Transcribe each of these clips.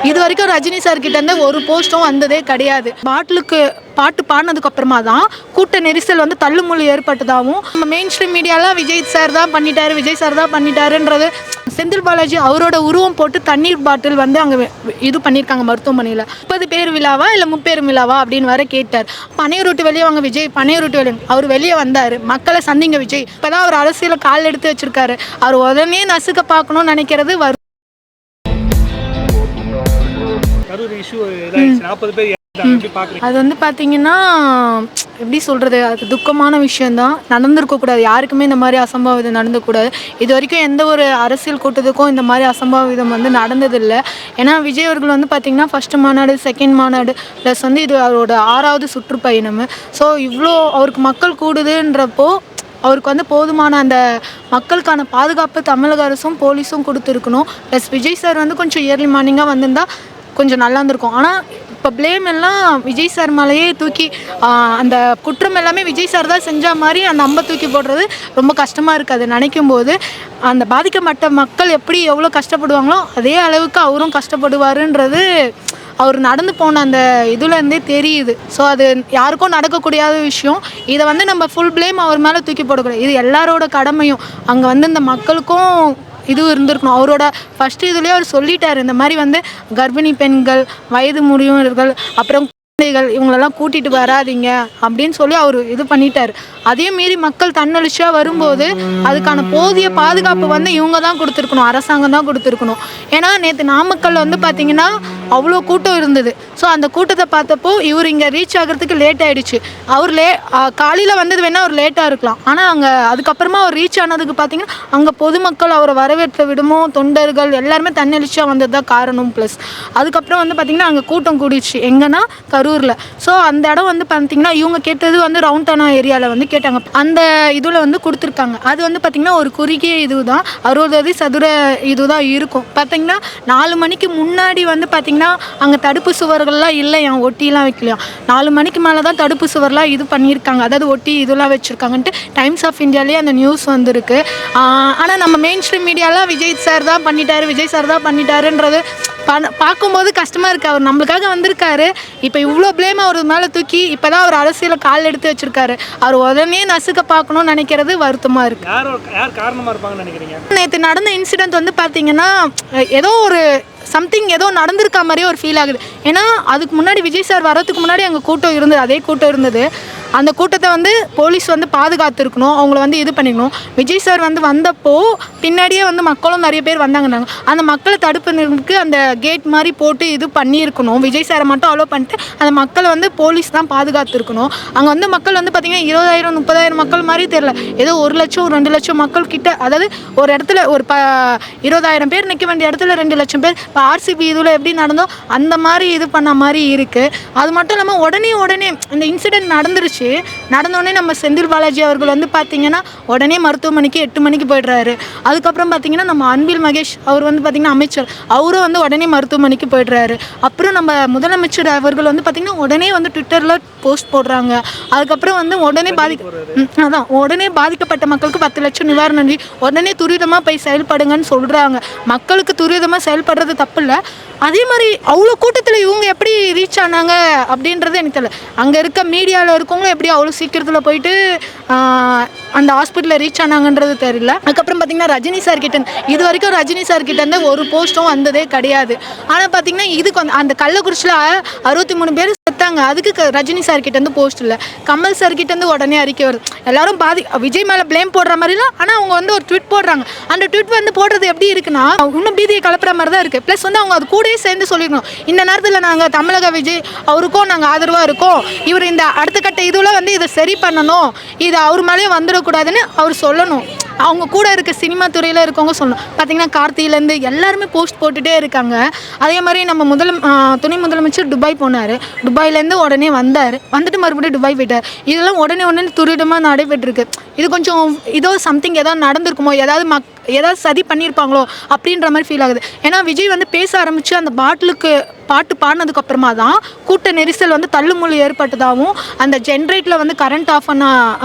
இது வரைக்கும் ரஜினி சார் கிட்ட இருந்து ஒரு போஸ்டும் வந்ததே கிடையாது. பாட்டு பாடினதுக்கு அப்புறமா தான் கூட்ட நெரிசல் வந்து தள்ளுமுள்ளு ஏற்பட்டதாகவும் நம்ம மெயின் ஸ்ட்ரீம் மீடியாலாம் விஜய் சார் தான் பண்ணிட்டாருன்றது செந்தில் பாலாஜி அவரோட உருவம் போட்டு தண்ணீர் பாட்டில் வந்து அங்கே இது பண்ணியிருக்காங்க மருத்துவமனையில். 30 பேர் விழாவா இல்லை 30 பேர் விழாவா அப்படின்னு வர கேட்டார். பனையூர் விட்டு வெளியே வாங்க விஜய், பனையூர் விட்டு வெளியே அவர் வெளியே வந்தார். மக்களை சந்திங்க விஜய். இப்போ தான் அவர் அரசியலை கால் எடுத்து வச்சிருக்காரு. அவர் உடனே நசுக்க பார்க்கணும்னு நினைக்கிறது அது வந்து பார்த்தீங்கன்னா எப்படி சொல்கிறது, அது துக்கமான விஷயந்தான். நடந்திருக்கக்கூடாது, யாருக்குமே இந்த மாதிரி அசம்பாவிதம் நடந்துக்கூடாது. இது வரைக்கும் எந்த ஒரு அரசியல் கூட்டத்துக்கும் இந்த மாதிரி அசம்பாவிதம் வந்து நடந்ததில்லை. ஏன்னா விஜய் அவர்கள் வந்து பார்த்திங்கன்னா ஃபஸ்ட்டு மாநாடு, செகண்ட் மாநாடு ப்ளஸ் வந்து இது அவரோட 6வது சுற்றுப்பயணம். ஸோ இவ்வளோ அவருக்கு மக்கள் கூடுதுன்றப்போ அவருக்கு வந்து போதுமான அந்த மக்களுக்கான பாதுகாப்பு தமிழக அரசும் போலீஸும் கொடுத்துருக்கணும். ப்ளஸ் விஜய் சார் வந்து கொஞ்சம் இயர்லி மார்னிங்காக வந்திருந்தால் கொஞ்சம் நல்லா இருந்திருக்கும். ஆனால் இப்போ ப்ளேம் எல்லாம் விஜய் சார் மேலேயே தூக்கி அந்த குற்றம் எல்லாமே விஜய் சார் தான் செஞ்ச மாதிரி அந்த அம்பை தூக்கி போடுறது ரொம்ப கஷ்டமாக இருக்குது. அது நினைக்கும் போது அந்த பாதிக்கப்பட்ட மக்கள் எப்படி எவ்வளோ கஷ்டப்படுவாங்களோ அதே அளவுக்கு அவரும் கஷ்டப்படுவாருன்றது அவர் நடந்து போன அந்த இதுலேருந்தே தெரியுது. ஸோ அது யாருக்கும் நடக்கக்கூடிய விஷயம். இதை வந்து நம்ம ஃபுல் ப்ளேம் அவர் மேலே தூக்கி போடக்கூடாது. இது எல்லாரோட கடமையும். அங்கே வந்து இந்த மக்களுக்கும் இது இருந்திருக்கணும். அவரோட ஃபஸ்ட்டு இதுலேயே அவர் சொல்லிட்டார், இந்த மாதிரி வந்து கர்ப்பிணி பெண்கள், வயது முதியவர்கள், அப்புறம் குழந்தைகள் இவங்களெல்லாம் கூட்டிகிட்டு வராதிங்க அப்படின்னு சொல்லி அவர் இது பண்ணிட்டார். அதே மீறி மக்கள் தன்னெழுச்சியாக வரும்போது அதுக்கான போதிய பாதுகாப்பு வந்து இவங்க தான் கொடுத்துருக்கணும், அரசாங்கம் தான் கொடுத்துருக்கணும். ஏன்னா நேற்று நாமக்கல் வந்து பார்த்திங்கன்னா அவ்வளோ கூட்டம் இருந்தது. ஸோ அந்த கூட்டத்தை பார்த்தப்போ இவர் இங்கே ரீச் ஆகிறதுக்கு லேட் ஆகிடுச்சு. அவர் காலையில் வந்தது வேணால் அவர் லேட்டாக இருக்கலாம். ஆனால் அங்கே அதுக்கப்புறமா அவர் ரீச் ஆனதுக்கு பார்த்திங்கன்னா அங்கே பொதுமக்கள் அவரை வரவேற்ற விடமோ தொண்டர்கள் எல்லாருமே தன்னெழுச்சியாக வந்தது தான் காரணம். ப்ளஸ் அதுக்கப்புறம் வந்து பார்த்திங்கன்னா அங்கே கூட்டம் கூடிடுச்சு எங்கன்னா கரூரில். ஸோ அந்த இடம் வந்து பார்த்திங்கன்னா இவங்க கேட்டது வந்து ரவுண்டானா ஏரியாவில் வந்து கேட்டாங்க. அந்த இதில் வந்து கொடுத்துருக்காங்க. அது வந்து பார்த்திங்கன்னா ஒரு குறுகிய இது தான், 60 அடி சதுர இது தான் இருக்கும். பார்த்திங்கன்னா 4 மணிக்கு முன்னாடி வந்து பார்த்திங்கன்னா அங்கே தடுப்பு சுவர்கள்லாம் இல்லையா, ஒட்டிலாம் வைக்கலையாம். 4 மணிக்கு மேலே தான் தடுப்பு சுவர்லாம் இது பண்ணியிருக்காங்க, அதாவது ஒட்டி இதெல்லாம் வச்சுருக்காங்கன்ட்டு டைம்ஸ் ஆஃப் இந்தியாலேயே அந்த நியூஸ் வந்திருக்கு. ஆனால் நம்ம மெயின் ஸ்ட்ரீம் மீடியாலாம் விஜய் சார் தான் பண்ணிட்டாருன்றது பார்க்கும்போது கஷ்டமாக இருக்குது. அவர் நம்மளுக்காக வந்திருக்காரு. இப்போ இவ்வளோ ப்ளேம் அவர் மேலே தூக்கி இப்போ தான் அவர் அரசியலை கால் எடுத்து வச்சுருக்காரு. அவர் உடனே நசுக்க பார்க்கணும்னு நினைக்கிறது வருத்தமாக இருக்குது. யார் காரணமாக இருப்பாங்கன்னு நினைக்கிறீங்க? நேற்று நடந்த இன்சிடெண்ட் வந்து பார்த்திங்கன்னா ஏதோ ஒரு சம்திங் ஏதோ நடந்திருக்கா மாதிரியே ஒரு ஃபீல் ஆகுது. ஏன்னா அதுக்கு முன்னாடி விஜய் சார் வரதுக்கு முன்னாடி அங்கே கூட்டம் இருந்தது, அதே கூட்டம் இருந்தது. அந்த கூட்டத்தை வந்து போலீஸ் வந்து பாதுகாத்துருக்கணும், அவங்கள வந்து இது பண்ணிக்கணும். விஜய் சார் வந்து வந்தப்போ பின்னாடியே வந்து மக்களும் நிறைய பேர் வந்தாங்கன்னாங்க. அந்த மக்களை தடுப்புக்கு அந்த கேட் மாதிரி போட்டு இது பண்ணியிருக்கணும். விஜய் சாரை மட்டும் அலோவ் பண்ணிட்டு அந்த மக்களை வந்து போலீஸ் தான் பாதுகாத்துருக்கணும். அங்கே வந்து மக்கள் வந்து பார்த்திங்கன்னா 20,000 30,000 மக்கள் மாதிரி தெரியல, ஏதோ 1 லட்சம் 2 லட்சம் மக்கள் கிட்ட. அதாவது ஒரு இடத்துல ஒரு 20,000 பேர் நிற்க வேண்டிய இடத்துல 2 லட்சம் பேர். இப்போ ஆர்சிபி இதில் எப்படி நடந்தோ அந்த மாதிரி இது பண்ண மாதிரி இருக்குது. அது மட்டும் இல்லாமல் உடனே இந்த இன்சிடெண்ட் நடந்தோடனே நம்ம செந்தில் பாலாஜி அவர்கள் வந்து பார்த்திங்கன்னா உடனே மருத்துவமனைக்கு 8 மணிக்கு போய்ட்றாரு. அதுக்கப்புறம் பார்த்திங்கன்னா நம்ம அன்பில் மகேஷ் அவர் வந்து பார்த்திங்கன்னா அமைச்சர், அவரும் வந்து உடனே மருத்துவமனைக்கு போய்ட்றாரு. அப்புறம் நம்ம முதலமைச்சர் அவர்கள் வந்து பார்த்திங்கன்னா உடனே வந்து ட்விட்டரில் போஸ்ட் போடுறாங்க. அதுக்கப்புறம் வந்து உடனே பாதிக்கப்பட்ட மக்களுக்கு 10 லட்சம் நிவாரண நிதி உடனே துரிதமாக போய் செயல்படுங்கன்னு சொல்கிறாங்க. மக்களுக்கு துரிதமாக செயல்படுறது தப்பு இல்லை. அதே மாதிரி அவ்வளோ கூட்டத்தில் இவங்க எப்படி ரீச் ஆனாங்க அப்படின்றது எனக்கு தெரியல. அங்கே இருக்க மீடியாவில் இருக்கவங்களும் எப்படி அவ்வளோ சீக்கிரத்தில் போயிட்டு அந்த ஹாஸ்பிட்டலில் ரீச் ஆனாங்கன்றது தெரியல. அதுக்கப்புறம் பார்த்திங்கன்னா ரஜினி சார் கிட்ட இது வரைக்கும் ரஜினி சார் கிட்டேருந்து ஒரு போஸ்ட்டும் வந்ததே கிடையாது. ஆனால் பார்த்திங்கன்னா இதுக்கு அந்த கள்ளக்குறிச்சியில் 63 பேர் செத்தாங்க, அதுக்கு ரஜினி சார் கிட்டேருந்து போஸ்ட் இல்லை. கமல் சார் கிட்டேருந்து உடனே அறிக்கை வருது. எல்லாரும் விஜய் மேலே ப்ளேம் போடுற மாதிரிலாம். ஆனால் அவங்க வந்து ஒரு ட்வீட் போடுறாங்க. அந்த ட்வீட் வந்து போடுறது எப்படி இருக்குன்னா இன்னும் பீதியை கலப்புற மாதிரி தான் இருக்குது. ப்ளஸ் வந்து அவங்க அது கூடயே சேர்ந்து சொல்லிடணும், இந்த நேரத்தில் நாங்கள் தமிழக விஜய் அவருக்கும் நாங்கள் ஆதரவாக இருக்கோம், இவர் இந்த அடுத்த கட்ட இதில் வந்து இதை சரி பண்ணணும், இது அவர் மேலேயே வந்துடக்கூடாதுன்னு அவர் சொல்லணும். அவங்க கூட இருக்க சினிமா துறையில் இருக்கவங்க சொல்லணும். பார்த்திங்கன்னா கார்த்தியிலேருந்து எல்லாருமே போஸ்ட் போட்டுகிட்டே இருக்காங்க. அதே மாதிரி நம்ம துணை முதலமைச்சர் துபாய் போனார், துபாயிலேருந்து உடனே வந்துட்டு மறுபடியும் துபாய் போயிட்டார். இதெல்லாம் உடனே துரிதமாக நடைபெற்றிருக்கு. இது கொஞ்சம் ஏதோ சம்திங் ஏதோ நடந்திருக்குமோ, ஏதாவது ஏதாவது சதி பண்ணியிருப்பாங்களோ அப்படின்ற மாதிரி ஃபீல் ஆகுது. ஏன்னா விஜய் வந்து பேச ஆரம்பித்து அந்த பாட்டிலுக்கு பாட்டு பாடினதுக்கு அப்புறமா தான் கூட்ட நெரிசல் வந்து தள்ளுமுள்ளு ஏற்பட்டதாகவும் அந்த ஜென்ரேட்டில் வந்து கரண்ட் ஆஃப் பண்ண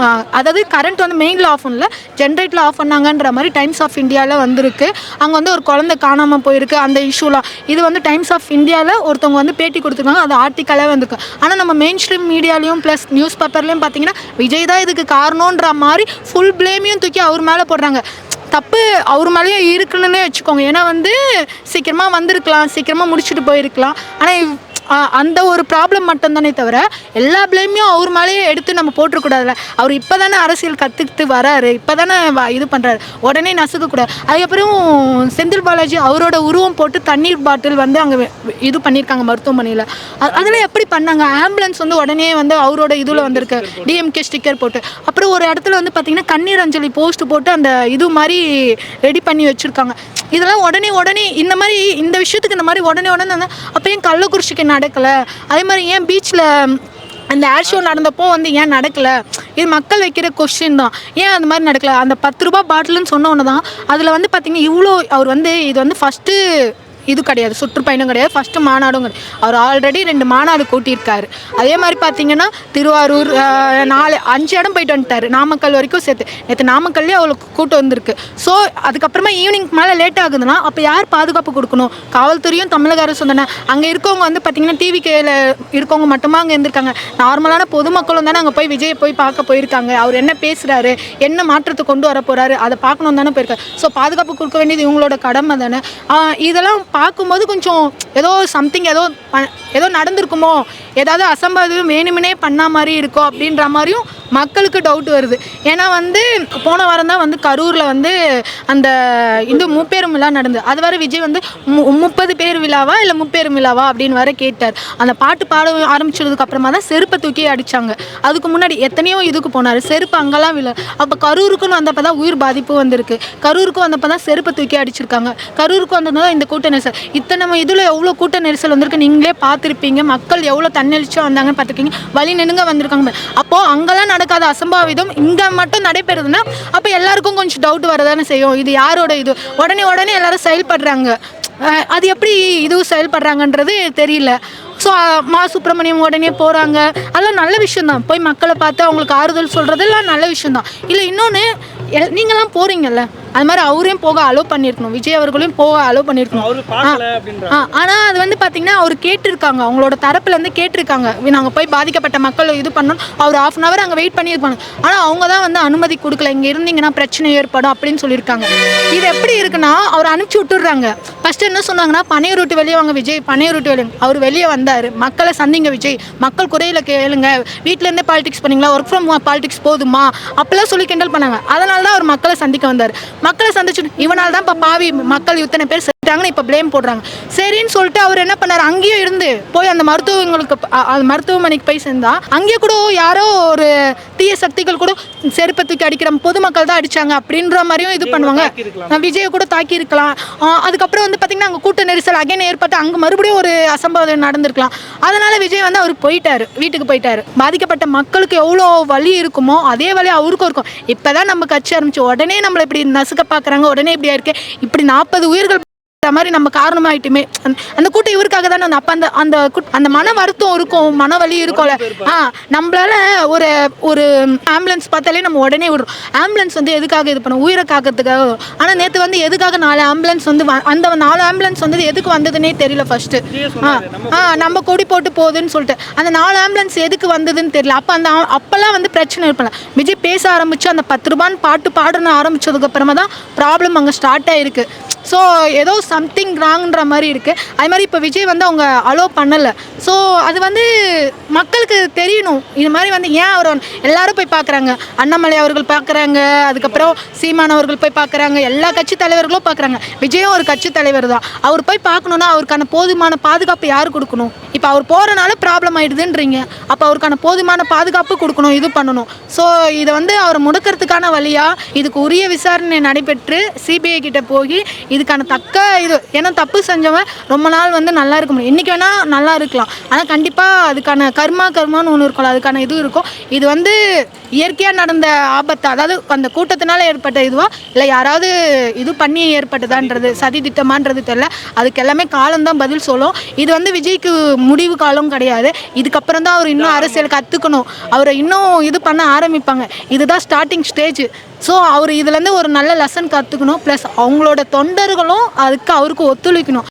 அதாவது கரண்ட் வந்து மெயினில் ஆஃப் பண்ணல ஜென்ரேட்டில் ஆஃப் பண்ணாங்கன்ற மாதிரி டைம்ஸ் ஆஃப் இந்தியாவில் வந்திருக்கு. அங்கே வந்து ஒரு குழந்தை காணாமல் போயிருக்கு அந்த இஷ்யூலாம். இது வந்து டைம்ஸ் ஆஃப் இந்தியாவில் ஒருத்தவங்க வந்து பேட்டி கொடுத்துருக்காங்க, அது ஆர்டிக்கலாக வந்திருக்கு. ஆனால் நம்ம மெயின் ஸ்ட்ரீம் மீடியாலையும் ப்ளஸ் நியூஸ் பேப்பர்லேயும் பார்த்தீங்கன்னா விஜய் தான் இதுக்கு காரணன்ற மாதிரி ஃபுல் ப்ளேமையும் தூக்கி அவர் மேலே போடுறாங்க. தப்பு அவர் மேலேயே இருக்குன்னு வச்சுக்கோங்க. ஏன்னா வந்து சீக்கிரமாக வந்திருக்கலாம், சீக்கிரமாக முடிச்சுட்டு போயிருக்கலாம். ஆனால் அந்த ஒரு ப்ராப்ளம் மட்டும்தானே தவிர எல்லா பிளேமையும் அவர் மேலேயே எடுத்து நம்ம போட்டுருக்கூடாதுல்ல. அவர் இப்போ தானே அரசியல் கற்றுக்கிட்டு வராரு, இப்போ தானே இது பண்ணுறாரு, உடனே நசுக்கக்கூடாது. அதுக்கப்புறம் செந்தில் பாலாஜி அவரோட உருவம் போட்டு தண்ணீர் பாட்டில் வந்து அங்கே இது பண்ணியிருக்காங்க மருத்துவமனையில். அதெல்லாம் எப்படி பண்ணாங்க? ஆம்புலன்ஸ் வந்து உடனே வந்து அவரோட இதில் வந்திருக்கு டிஎம்கே ஸ்டிக்கர் போட்டு. அப்புறம் ஒரு இடத்துல வந்து பார்த்திங்கன்னா கண்ணீர் அஞ்சலி போஸ்ட் போட்டு அந்த இது மாதிரி ரெடி பண்ணி வச்சுருக்காங்க. இதெல்லாம் உடனே இந்த மாதிரி இந்த விஷயத்துக்கு இந்த மாதிரி உடனே அப்போ ஏன் கள்ளக்குறிச்சிக்கு நடக்கலை? அதே மாதிரி ஏன் பீச்சில் அந்த ஏர் ஷோ நடந்தப்போ வந்து ஏன் நடக்கலை? இது மக்கள் வைக்கிற கொஸ்டின் தான். ஏன் அந்த மாதிரி நடக்கலை? அந்த 10 ரூபா பாட்டில்னு சொன்ன ஒன்று தான் அதில் வந்து பார்த்திங்கன்னா இவ்வளோ அவர் வந்து இது வந்து ஃபஸ்ட்டு இது கிடையாது, சுற்றுப்பயணம் கிடையாது, ஃபஸ்ட்டு மாநாடும் கிடையாது. அவர் ஆல்ரெடி 2 மாநாடு கூட்டியிருக்காரு. அதே மாதிரி பார்த்தீங்கன்னா திருவாரூர் 5 இடம் போயிட்டு வந்துட்டார், நாமக்கல் வரைக்கும் சேர்த்து. நேற்று நாமக்கல்லேயே அவளுக்கு கூட்டம் வந்திருக்கு. ஸோ அதுக்கப்புறமா ஈவினிங் மேலே லேட் ஆகுதுன்னா அப்போ யார் பாதுகாப்பு கொடுக்கணும்? காவல்துறையும் தமிழக அரசு தானே. அங்கே இருக்கவங்க வந்து பார்த்திங்கன்னா டிவிகேயில் இருக்கவங்க மட்டுமா அங்கே இருந்திருக்காங்க. நார்மலான பொதுமக்களும் தானே அங்கே போய் விஜயை போய் பார்க்க போயிருக்காங்க. அவர் என்ன பேசுகிறாரு, என்ன மாற்றத்தை கொண்டு வர போகிறாரு அதை பார்க்கணும் தானே போயிருக்காரு. ஸோ பாதுகாப்பு கொடுக்க வேண்டியது இவங்களோட கடமை தானே. இதெல்லாம் பார்க்கும்போது கொஞ்சம் ஏதோ சம்திங் ஏதோ நடந்திருக்குமோ, ஏதாவது அசம்பாவிதம் வேணுமுனே பண்ண மாதிரி இருக்கோ அப்படின்ற மாதிரியும் மக்களுக்கு டவுட் வருது. ஏன்னா வந்து போன வாரம் தான் வந்து கரூரில் வந்து அந்த இந்த முப்பேரும் விழா நடந்தது. அது வரை விஜய் வந்து 30 பேர் விழாவா இல்லை முப்பேரும் விழாவா அப்படின்னு வர கேட்டார். அந்த பாட்டு பாட ஆரம்பிச்சதுக்கு அப்புறமா தான் செருப்பை தூக்கி அடித்தாங்க. அதுக்கு முன்னாடி எத்தனையோ இதுக்கு போனார், செருப்பு அங்கெல்லாம் விழா. அப்போ கரூருக்குன்னு வந்தப்போ தான் உயிர் பாதிப்பு வந்திருக்கு. கரூருக்கு வந்தப்போ தான் செருப்பை தூக்கி அடிச்சிருக்காங்க. கரூருக்கு வந்ததுனால இந்த கூட்ட நெரிசல் இத்தனை இதில் எவ்வளோ கூட்ட நெரிசல் வந்திருக்கு நீங்களே பார்த்துருப்பீங்க. மக்கள் எவ்வளோ தன்னெழுச்சியாக வந்தாங்கன்னு பார்த்துருக்கீங்க. வழி நின்னுங்க வந்திருக்காங்க. அப்போது அங்கெல்லாம் நடக்காத அசம்பாவிதம் இங்கே மட்டும் நடைபெறுதுன்னா அப்போ எல்லாருக்கும் கொஞ்சம் டவுட் வரதானே செய்யும். இது யாரோட இது? உடனே எல்லாரும் செயல்படுறாங்க. அது எப்படி இதுவும் செயல்படுறாங்கன்றது தெரியல. ஸோ மா சுப்பிரமணியம் உடனே போகிறாங்க, அதெல்லாம் நல்ல விஷயந்தான். போய் மக்களை பார்த்து அவங்களுக்கு ஆறுதல் சொல்கிறதெல்லாம் நல்ல விஷயந்தான். இல்லை இன்னொன்று நீங்களாம் போகிறீங்கல்ல, அது மாதிரி அவரையும் போக அலோவ் பண்ணியிருக்கணும், விஜய் அவர்களையும் போக அலோவ் பண்ணியிருக்கணும். ஆனால் அது வந்து பார்த்திங்கன்னா அவர் கேட்டிருக்காங்க, அவங்களோட தரப்புலேருந்து கேட்டிருக்காங்க, நாங்கள் போய் பாதிக்கப்பட்ட மக்கள் இது பண்ணணும். அவர் 1/2 hour அங்கே வெயிட் பண்ணியிருப்பாங்க. ஆனால் அவங்க தான் வந்து அனுமதி கொடுக்கல, இங்கே இருந்தீங்கன்னா பிரச்சனை ஏற்படும் அப்படின்னு சொல்லியிருக்காங்க. இது எப்படி இருக்குன்னா அவர் அனுப்பிச்சி விட்டுடுறாங்க. ஃபஸ்ட்டு என்ன சொன்னாங்கன்னா பனையூர் விட்டு வெளியே வாங்க விஜய், பனையூர் விட்டு வெளியே. அவர் வெளியே வந்தார், மக்களை சந்திங்க விஜய், மக்கள் குறையில கேளுங்க, வீட்டிலேருந்தே பாலிடிக்ஸ் பண்ணிங்களா, ஒர்க் ஃப்ரம் பாலிடிக்ஸ் போதுமா அப்படிலாம் சொல்லி கிண்டல் பண்ணாங்க. அதனால தான் அவர் மக்களை சந்திக்க வந்தார். மக்களை சந்திச்சு இவனால் தான் இப்போ பாவி மக்கள் இத்தனை பேர் செஞ்சாங்கன்னு இப்போ ப்ளேம் போடுறாங்க. சரின்னு சொல்லிட்டு அவர் என்ன பண்ணார், அங்கேயும் இருந்து போய் அந்த மருத்துவமனைக்கு போய் சேர்ந்தா அங்கேயே கூட யாரோ ஒரு தீய சக்திகள் கூட செருப்பை தூக்கி அடிக்கிற பொதுமக்கள் தான் அடிச்சாங்க அப்படின்ற மாதிரியும் இது பண்ணுவாங்க. விஜயை கூட தாக்கி இருக்கலாம். அதுக்கப்புறம் வந்து பார்த்தீங்கன்னா அங்கே கூட்ட நெரிசல் அகைன் ஏற்பட்டு அங்கே மறுபடியும் ஒரு அசம்பாவிதம் நடந்திருக்கலாம். அதனால விஜய் வந்து அவர் போயிட்டாரு, வீட்டுக்கு போயிட்டாரு. பாதிக்கப்பட்ட மக்களுக்கு எவ்வளோ வலி இருக்குமோ அதே வலி அவருக்கும் இருக்கும். இப்போதான் நம்ம கட்சி ஆரம்பிச்சு உடனே நம்மளை இப்படி நசுக்க பார்க்குறாங்க, உடனே இப்படியா இருக்கு, இப்படி 40 உயிர்கள் மாதிரி நம்ம காரணமாயிட்டுமே அந்த கூட்டம் இவருக்காக தானே. அப்போ அந்த மன வருத்தம் இருக்கும், மன வலி இருக்கும்ல. நம்மளால ஒரு ஆம்புலன்ஸ் பார்த்தாலே நம்ம உடனே விடுறோம். ஆம்புலன்ஸ் வந்து எதுக்காக இது பண்ண, உயிரை காக்கிறதுக்காக. ஆனால் நேற்று வந்து எதுக்காக 4 ஆம்புலன்ஸ் வந்து அந்த 4 ஆம்புலன்ஸ் வந்து எதுக்கு வந்ததுன்னே தெரியல. ஃபர்ஸ்ட்டு நம்ம கொடி போட்டு போகுதுன்னு சொல்லிட்டு அந்த 4 ஆம்புலன்ஸ் எதுக்கு வந்ததுன்னு தெரியல. அப்போல்லாம் வந்து பிரச்சனை இருப்பல. விஜய் பேச ஆரம்பிச்சு அந்த 10 ரூபான்னு பாட்டு பாடணும் ஆரம்பிச்சதுக்கு அப்புறமா தான் ப்ராப்ளம் அங்கே ஸ்டார்ட் ஆயிருக்கு. ஸோ ஏதோ சம்திங் ராங்ன்ற மாதிரி இருக்குது. அது மாதிரி இப்போ விஜய் வந்து அவங்க அலோவ் பண்ணலை. ஸோ அது வந்து மக்களுக்கு தெரியணும். இது மாதிரி வந்து ஏன் அவர் எல்லாரும் போய் பார்க்குறாங்க, அண்ணாமலை அவர்கள் பார்க்குறாங்க, அதுக்கப்புறம் சீமான் அவர்கள் போய் பார்க்குறாங்க, எல்லா கட்சி தலைவர்களும் பார்க்குறாங்க. விஜயும் ஒரு கட்சி தலைவர் தான். அவர் போய் பார்க்கணுன்னா அவருக்கான போதுமான பாதுகாப்பு யார் கொடுக்கணும்? இப்போ அவர் போகிறனால ப்ராப்ளம் ஆகிடுதுன்றீங்க, அப்போ அவருக்கான போதுமான பாதுகாப்பு கொடுக்கணும், இது பண்ணணும். ஸோ இதை வந்து அவர் முடக்கிறதுக்கான வழியாக இதுக்கு உரிய விசாரணை நடைபெற்று சிபிஐ கிட்ட போய் இதுக்கான தக்க இது. ஏன்னா தப்பு செஞ்சவன் ரொம்ப நாள் வந்து நல்லா இருக்க முடியும். இன்றைக்கி வேணால் நல்லா இருக்கலாம், ஆனால் கண்டிப்பாக அதுக்கான கர்மான்னு ஒன்று இருக்கும்ல, அதுக்கான இது இருக்கும். இது வந்து இயற்கையாக நடந்த ஆபத்து, அதாவது அந்த கூட்டத்தினால ஏற்பட்ட இதுவா இல்லை யாராவது இது பண்ணி ஏற்பட்டதான்றது, சதி திட்டமான்றது தெரியல. அதுக்கு எல்லாமே காலம்தான் பதில் சொல்லும். இது வந்து விஜய்க்கு முடிவு காலம் கிடையாது. இதுக்கப்புறம் தான் அவர் இன்னும் அரசியல் கற்றுக்கணும், அவரை இன்னும் இது பண்ண ஆரம்பிப்பாங்க. இதுதான் ஸ்டார்டிங் ஸ்டேஜ். ஸோ அவர் இதுலேருந்து ஒரு நல்ல லெசன் கற்றுக்கணும். ப்ளஸ் அவங்களோட தொண்டர்களும் அதுக்கு அவருக்கு ஒத்துழைக்கணும்.